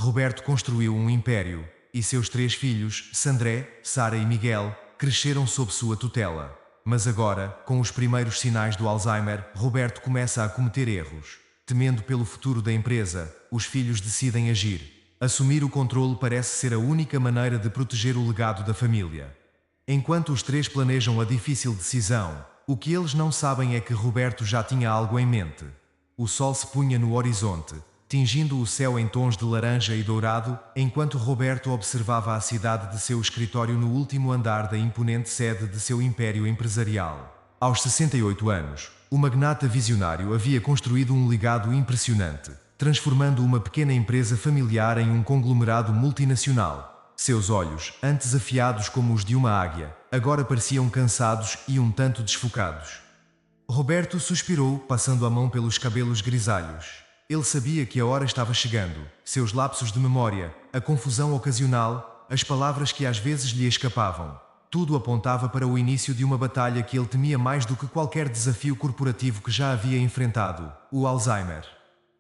Roberto construiu um império, e seus três filhos, Sandré, Sara e Miguel, cresceram sob sua tutela. Mas agora, com os primeiros sinais do Alzheimer, Roberto começa a cometer erros. Temendo pelo futuro da empresa, os filhos decidem agir. Assumir o controle parece ser a única maneira de proteger o legado da família. Enquanto os três planejam a difícil decisão, o que eles não sabem é que Roberto já tinha algo em mente. O sol se punha no horizonte, tingindo o céu em tons de laranja e dourado, enquanto Roberto observava a cidade de seu escritório no último andar da imponente sede de seu império empresarial. Aos 68 anos, o magnata visionário havia construído um legado impressionante, transformando uma pequena empresa familiar em um conglomerado multinacional. Seus olhos, antes afiados como os de uma águia, agora pareciam cansados e um tanto desfocados. Roberto suspirou, passando a mão pelos cabelos grisalhos. Ele sabia que a hora estava chegando. Seus lapsos de memória, a confusão ocasional, as palavras que às vezes lhe escapavam. Tudo apontava para o início de uma batalha que ele temia mais do que qualquer desafio corporativo que já havia enfrentado: o Alzheimer.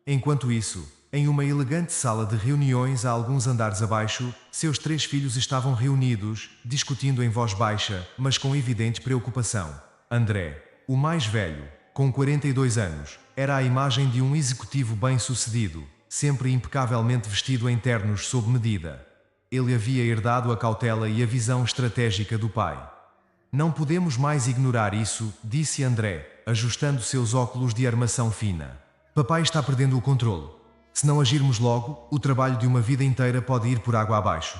Enquanto isso, em uma elegante sala de reuniões a alguns andares abaixo, seus três filhos estavam reunidos, discutindo em voz baixa, mas com evidente preocupação. André, o mais velho, com 42 anos, era a imagem de um executivo bem-sucedido, sempre impecavelmente vestido em ternos sob medida. Ele havia herdado a cautela e a visão estratégica do pai. Não podemos mais ignorar isso, disse André, ajustando seus óculos de armação fina. Papai está perdendo o controle. Se não agirmos logo, o trabalho de uma vida inteira pode ir por água abaixo.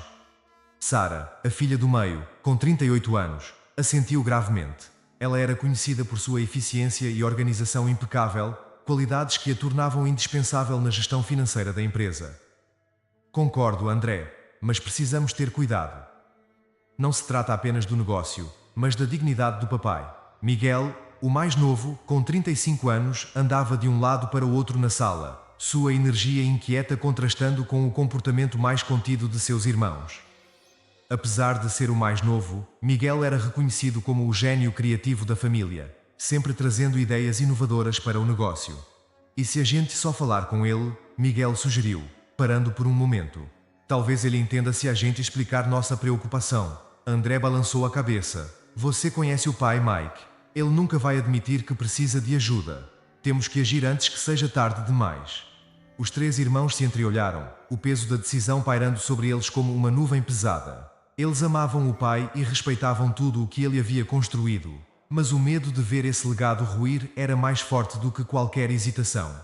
Sara, a filha do meio, com 38 anos, assentiu gravemente. Ela era conhecida por sua eficiência e organização impecável, qualidades que a tornavam indispensável na gestão financeira da empresa. Concordo, André, mas precisamos ter cuidado. Não se trata apenas do negócio, mas da dignidade do papai. Miguel, o mais novo, com 35 anos, andava de um lado para o outro na sala, sua energia inquieta contrastando com o comportamento mais contido de seus irmãos. Apesar de ser o mais novo, Miguel era reconhecido como o gênio criativo da família, sempre trazendo ideias inovadoras para o negócio. E se a gente só falar com ele, Miguel sugeriu, parando por um momento. Talvez ele entenda se a gente explicar nossa preocupação. André balançou a cabeça. Você conhece o pai, Mike. Ele nunca vai admitir que precisa de ajuda. Temos que agir antes que seja tarde demais. Os três irmãos se entreolharam, o peso da decisão pairando sobre eles como uma nuvem pesada. Eles amavam o pai e respeitavam tudo o que ele havia construído, mas o medo de ver esse legado ruir era mais forte do que qualquer hesitação.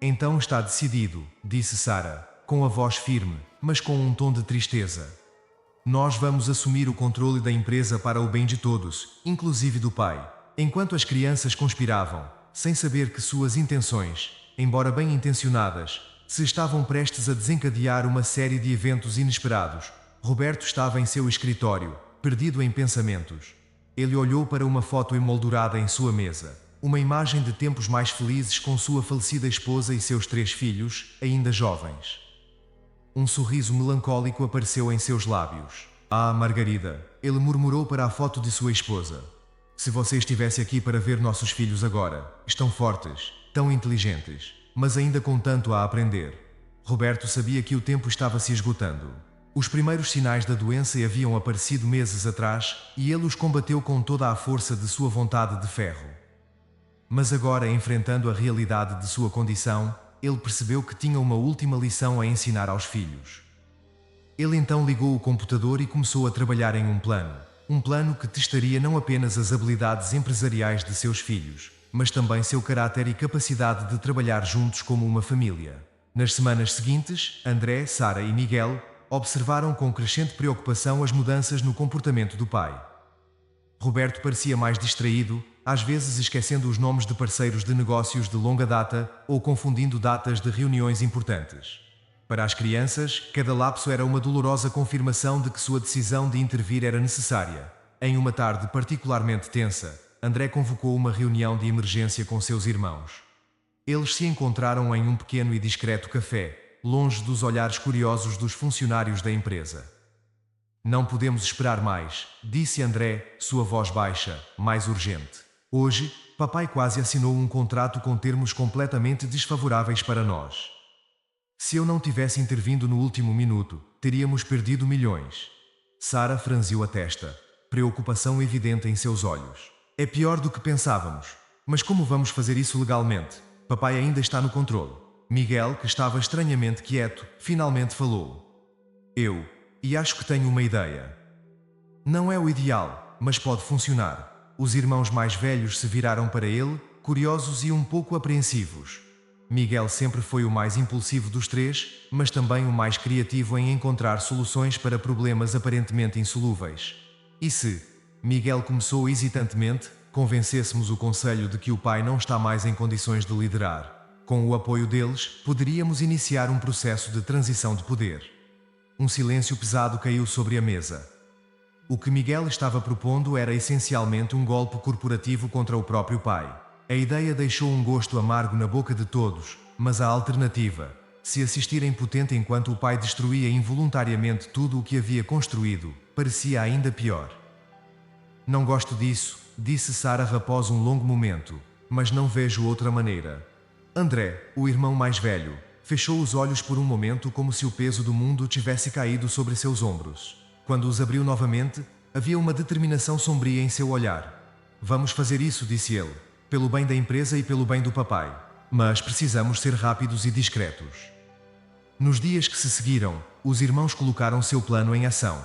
Então está decidido, disse Sara, com a voz firme, mas com um tom de tristeza. Nós vamos assumir o controle da empresa para o bem de todos, inclusive do pai. Enquanto as crianças conspiravam, sem saber que suas intenções, embora bem intencionadas, se estavam prestes a desencadear uma série de eventos inesperados, Roberto estava em seu escritório, perdido em pensamentos. Ele olhou para uma foto emoldurada em sua mesa, uma imagem de tempos mais felizes com sua falecida esposa e seus três filhos, ainda jovens. Um sorriso melancólico apareceu em seus lábios. Ah, Margarida, ele murmurou para a foto de sua esposa. Se você estivesse aqui para ver nossos filhos agora, estão fortes, tão inteligentes, mas ainda com tanto a aprender. Roberto sabia que o tempo estava se esgotando. Os primeiros sinais da doença haviam aparecido meses atrás, e ele os combateu com toda a força de sua vontade de ferro. Mas agora, enfrentando a realidade de sua condição, ele percebeu que tinha uma última lição a ensinar aos filhos. Ele então ligou o computador e começou a trabalhar em um plano que testaria não apenas as habilidades empresariais de seus filhos, mas também seu caráter e capacidade de trabalhar juntos como uma família. Nas semanas seguintes, André, Sara e Miguel observaram com crescente preocupação as mudanças no comportamento do pai. Roberto parecia mais distraído, às vezes esquecendo os nomes de parceiros de negócios de longa data ou confundindo datas de reuniões importantes. Para as crianças, cada lapso era uma dolorosa confirmação de que sua decisão de intervir era necessária. Em uma tarde particularmente tensa, André convocou uma reunião de emergência com seus irmãos. Eles se encontraram em um pequeno e discreto café, longe dos olhares curiosos dos funcionários da empresa. Não podemos esperar mais, disse André, sua voz baixa, mais urgente. Hoje, papai quase assinou um contrato com termos completamente desfavoráveis para nós. Se eu não tivesse intervindo no último minuto, teríamos perdido milhões. Sara franziu a testa, preocupação evidente em seus olhos. É pior do que pensávamos. Mas como vamos fazer isso legalmente? Papai ainda está no controle. Miguel, que estava estranhamente quieto, finalmente falou. E acho que tenho uma ideia. Não é o ideal, mas pode funcionar. Os irmãos mais velhos se viraram para ele, curiosos e um pouco apreensivos. Miguel sempre foi o mais impulsivo dos três, mas também o mais criativo em encontrar soluções para problemas aparentemente insolúveis. E se, Miguel começou hesitantemente, convencêssemos o conselho de que o pai não está mais em condições de liderar? Com o apoio deles, poderíamos iniciar um processo de transição de poder. Um silêncio pesado caiu sobre a mesa. O que Miguel estava propondo era essencialmente um golpe corporativo contra o próprio pai. A ideia deixou um gosto amargo na boca de todos, mas a alternativa, se assistir impotente enquanto o pai destruía involuntariamente tudo o que havia construído, parecia ainda pior. Não gosto disso, disse Sara após um longo momento, mas não vejo outra maneira. André, o irmão mais velho, fechou os olhos por um momento como se o peso do mundo tivesse caído sobre seus ombros. Quando os abriu novamente, havia uma determinação sombria em seu olhar. Vamos fazer isso, disse ele, pelo bem da empresa e pelo bem do papai. Mas precisamos ser rápidos e discretos. Nos dias que se seguiram, os irmãos colocaram seu plano em ação.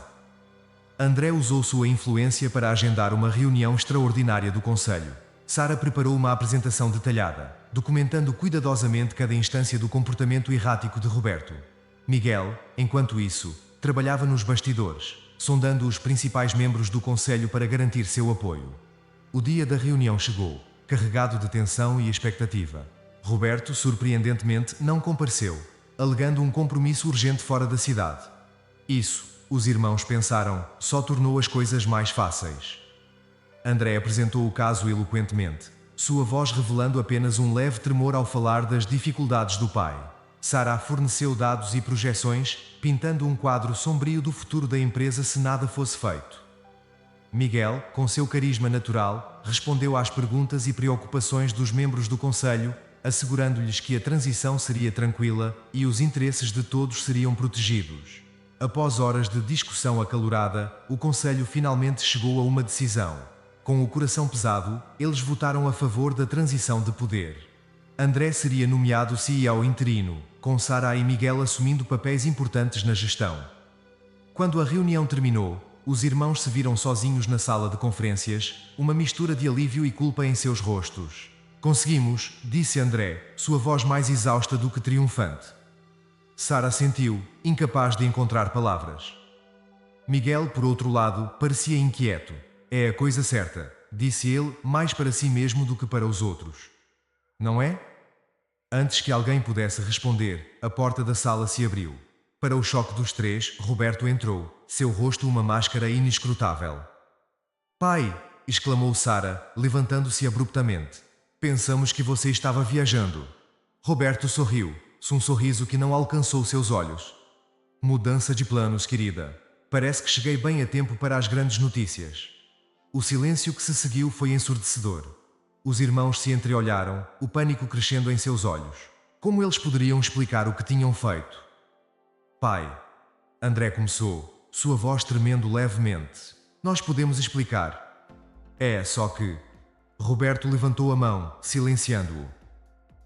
André usou sua influência para agendar uma reunião extraordinária do conselho. Sara preparou uma apresentação detalhada, documentando cuidadosamente cada instância do comportamento errático de Roberto. Miguel, enquanto isso, trabalhava nos bastidores, sondando os principais membros do conselho para garantir seu apoio. O dia da reunião chegou, carregado de tensão e expectativa. Roberto, surpreendentemente, não compareceu, alegando um compromisso urgente fora da cidade. Isso, os irmãos pensaram, só tornou as coisas mais fáceis. André apresentou o caso eloquentemente, sua voz revelando apenas um leve tremor ao falar das dificuldades do pai. Sara forneceu dados e projeções, pintando um quadro sombrio do futuro da empresa se nada fosse feito. Miguel, com seu carisma natural, respondeu às perguntas e preocupações dos membros do conselho, assegurando-lhes que a transição seria tranquila e os interesses de todos seriam protegidos. Após horas de discussão acalorada, o conselho finalmente chegou a uma decisão. Com o coração pesado, eles votaram a favor da transição de poder. André seria nomeado CEO interino, com Sara e Miguel assumindo papéis importantes na gestão. Quando a reunião terminou, os irmãos se viram sozinhos na sala de conferências, uma mistura de alívio e culpa em seus rostos. Conseguimos, disse André, sua voz mais exausta do que triunfante. Sara sentiu, incapaz de encontrar palavras. Miguel, por outro lado, parecia inquieto. É a coisa certa, disse ele, mais para si mesmo do que para os outros. Não é? Antes que alguém pudesse responder, a porta da sala se abriu. Para o choque dos três, Roberto entrou, seu rosto uma máscara inescrutável. Pai! Exclamou Sara, levantando-se abruptamente. Pensamos que você estava viajando. Roberto sorriu, um sorriso que não alcançou seus olhos. Mudança de planos, querida. Parece que cheguei bem a tempo para as grandes notícias. O silêncio que se seguiu foi ensurdecedor. Os irmãos se entreolharam, o pânico crescendo em seus olhos. Como eles poderiam explicar o que tinham feito? Pai. André começou, sua voz tremendo levemente. Nós podemos explicar. É só que... Roberto levantou a mão, silenciando-o.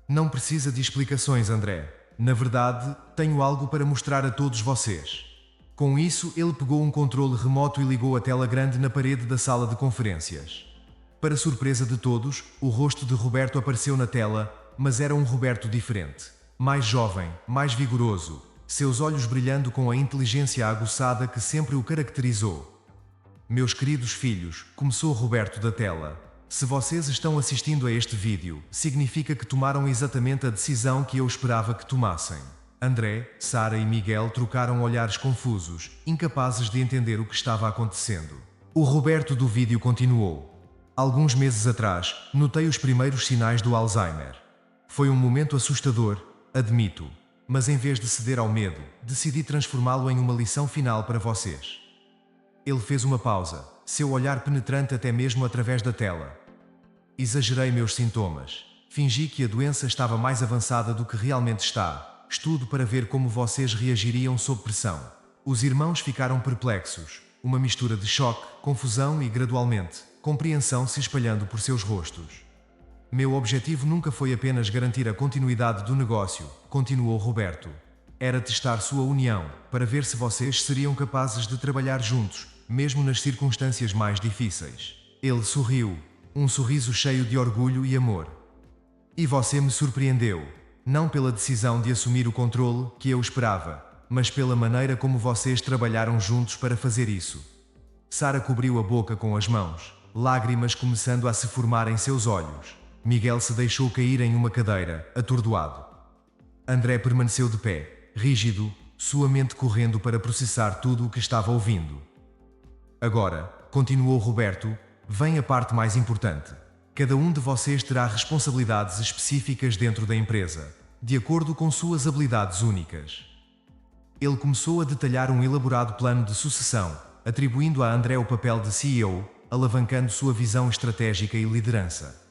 Não precisa de explicações, André. Na verdade, tenho algo para mostrar a todos vocês. Com isso, ele pegou um controle remoto e ligou a tela grande na parede da sala de conferências. Para surpresa de todos, o rosto de Roberto apareceu na tela, mas era um Roberto diferente. Mais jovem, mais vigoroso, seus olhos brilhando com a inteligência aguçada que sempre o caracterizou. Meus queridos filhos, começou Roberto da tela. Se vocês estão assistindo a este vídeo, significa que tomaram exatamente a decisão que eu esperava que tomassem. André, Sara e Miguel trocaram olhares confusos, incapazes de entender o que estava acontecendo. O Roberto do vídeo continuou. Alguns meses atrás, notei os primeiros sinais do Alzheimer. Foi um momento assustador, admito. Mas em vez de ceder ao medo, decidi transformá-lo em uma lição final para vocês. Ele fez uma pausa, seu olhar penetrante até mesmo através da tela. Exagerei meus sintomas. Fingi que a doença estava mais avançada do que realmente está. estudo para ver como vocês reagiriam sob pressão. Os irmãos ficaram perplexos. Uma mistura de choque, confusão e, gradualmente, compreensão se espalhando por seus rostos. Meu objetivo nunca foi apenas garantir a continuidade do negócio, continuou Roberto. Era testar sua união, para ver se vocês seriam capazes de trabalhar juntos, mesmo nas circunstâncias mais difíceis. Ele sorriu, um sorriso cheio de orgulho e amor. E você me surpreendeu, não pela decisão de assumir o controle que eu esperava, mas pela maneira como vocês trabalharam juntos para fazer isso. Sara cobriu a boca com as mãos, lágrimas começando a se formar em seus olhos. Miguel se deixou cair em uma cadeira, atordoado. André permaneceu de pé, rígido, sua mente correndo para processar tudo o que estava ouvindo. Agora, continuou Roberto, vem a parte mais importante. Cada um de vocês terá responsabilidades específicas dentro da empresa, de acordo com suas habilidades únicas. Ele começou a detalhar um elaborado plano de sucessão, atribuindo a André o papel de CEO, alavancando sua visão estratégica e liderança.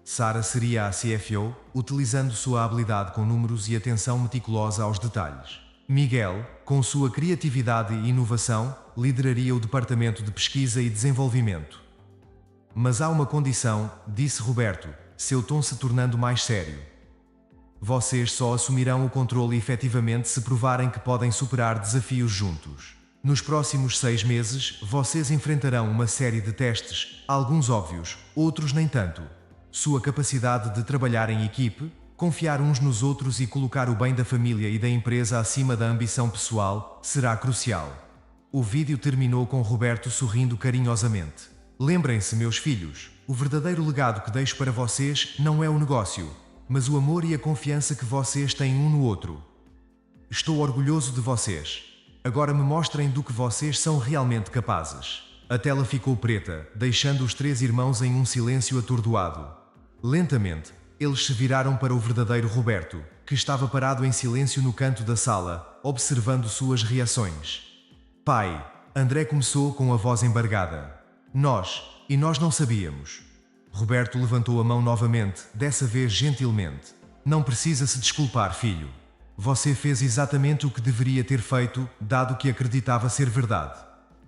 Sara seria a CFO, utilizando sua habilidade com números e atenção meticulosa aos detalhes. Miguel, com sua criatividade e inovação, lideraria o departamento de pesquisa e desenvolvimento. Mas há uma condição, disse Roberto, seu tom se tornando mais sério. Vocês só assumirão o controle efetivamente se provarem que podem superar desafios juntos. Nos próximos 6 meses, vocês enfrentarão uma série de testes, alguns óbvios, outros nem tanto. Sua capacidade de trabalhar em equipe, confiar uns nos outros e colocar o bem da família e da empresa acima da ambição pessoal, será crucial. O vídeo terminou com Roberto sorrindo carinhosamente. Lembrem-se, meus filhos, o verdadeiro legado que deixo para vocês não é o negócio, mas o amor e a confiança que vocês têm um no outro. Estou orgulhoso de vocês. Agora me mostrem do que vocês são realmente capazes. A tela ficou preta, deixando os 3 irmãos em um silêncio atordoado. Lentamente, eles se viraram para o verdadeiro Roberto, que estava parado em silêncio no canto da sala, observando suas reações. Pai, André começou com a voz embargada. Nós não sabíamos. Roberto levantou a mão novamente, dessa vez gentilmente. Não precisa se desculpar, filho. Você fez exatamente o que deveria ter feito, dado que acreditava ser verdade.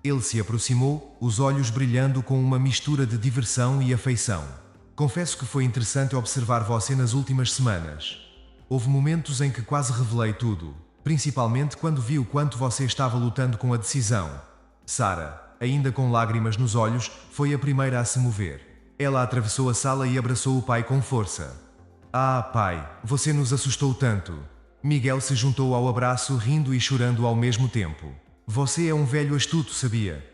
Ele se aproximou, os olhos brilhando com uma mistura de diversão e afeição. Confesso que foi interessante observar você nas últimas semanas. Houve momentos em que quase revelei tudo, principalmente quando vi o quanto você estava lutando com a decisão. Sara, ainda com lágrimas nos olhos, foi a primeira a se mover. Ela atravessou a sala e abraçou o pai com força. Ah, pai, você nos assustou tanto. Miguel se juntou ao abraço, rindo e chorando ao mesmo tempo. Você é um velho astuto, sabia?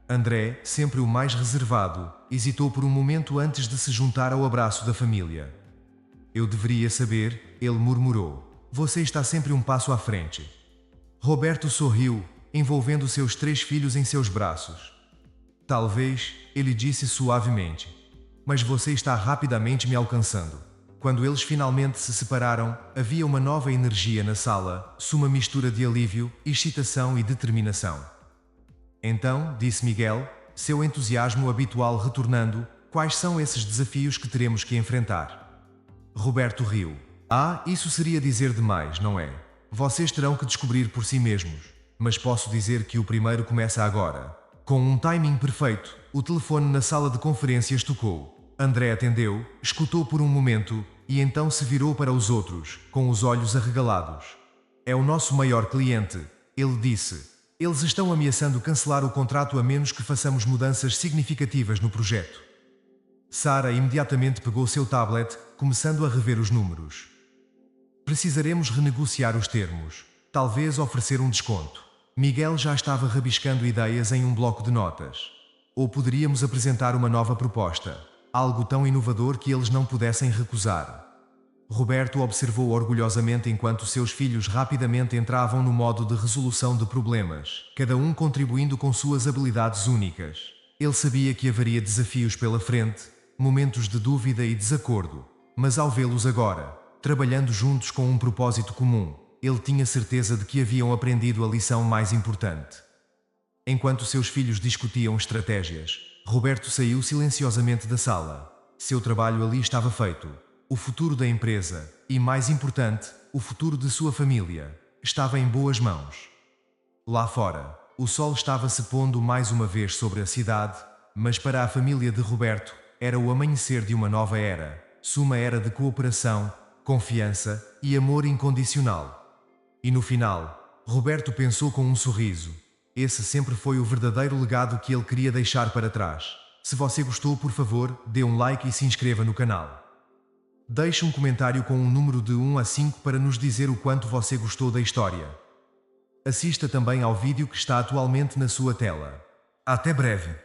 André, sempre o mais reservado, hesitou por um momento antes de se juntar ao abraço da família. Eu deveria saber, ele murmurou. Você está sempre um passo à frente. Roberto sorriu, envolvendo seus 3 filhos em seus braços. Talvez, ele disse suavemente. Mas você está rapidamente me alcançando. Quando eles finalmente se separaram, havia uma nova energia na sala, uma mistura de alívio, excitação e determinação. Então, disse Miguel, seu entusiasmo habitual retornando, quais são esses desafios que teremos que enfrentar? Roberto riu. Ah, isso seria dizer demais, não é? Vocês terão que descobrir por si mesmos. Mas posso dizer que o primeiro começa agora. Com um timing perfeito, o telefone na sala de conferências tocou. André atendeu, escutou por um momento, e então se virou para os outros, com os olhos arregalados. É o nosso maior cliente, ele disse. Eles estão ameaçando cancelar o contrato a menos que façamos mudanças significativas no projeto. Sara imediatamente pegou seu tablet, começando a rever os números. Precisaremos renegociar os termos. Talvez oferecer um desconto. Miguel já estava rabiscando ideias em um bloco de notas. Ou poderíamos apresentar uma nova proposta. Algo tão inovador que eles não pudessem recusar. Roberto observou orgulhosamente enquanto seus filhos rapidamente entravam no modo de resolução de problemas, cada um contribuindo com suas habilidades únicas. Ele sabia que haveria desafios pela frente, momentos de dúvida e desacordo, mas ao vê-los agora, trabalhando juntos com um propósito comum, ele tinha certeza de que haviam aprendido a lição mais importante. Enquanto seus filhos discutiam estratégias, Roberto saiu silenciosamente da sala. Seu trabalho ali estava feito. O futuro da empresa, e mais importante, o futuro de sua família estava em boas mãos. Lá fora, o sol estava se pondo mais uma vez sobre a cidade, mas para a família de Roberto, era o amanhecer de uma nova era, uma era de cooperação, confiança e amor incondicional. E no final, Roberto pensou com um sorriso: esse sempre foi o verdadeiro legado que ele queria deixar para trás. Se você gostou, por favor, dê um like e se inscreva no canal. Deixe um comentário com um número de 1 a 5 para nos dizer o quanto você gostou da história. Assista também ao vídeo que está atualmente na sua tela. Até breve!